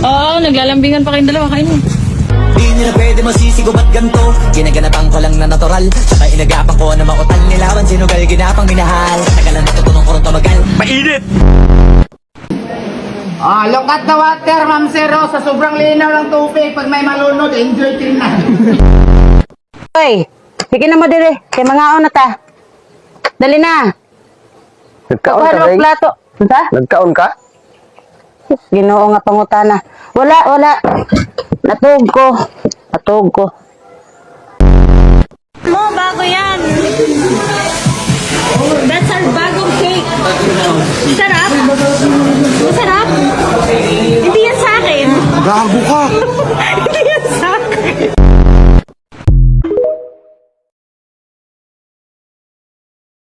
Oo, naglalambingan pa kayong dalawa. Kain mo. Di nila pwede masisigo ba't ganto? Ginaganapan ko lang na natural. Saka inagapan ko na makutal. Nilawan sinugal, ginapang minahal. Tagalan natutunong ko rin tumagal. Mainit! Look at the water, Ma'am Zero. Sa sobrang linaw ng tubig, pag may malunod, enjoy tingnan. Hoy, sige na mo dire. Kay mga na ta. Dali na. Nagkaon ka, Kuha Ray? ng plato. Unsa? Nagkaon ka? Ginoo nga pangutana. Wala. Natug ko. Mo, bago yan. That's our bagong cake. Sarap.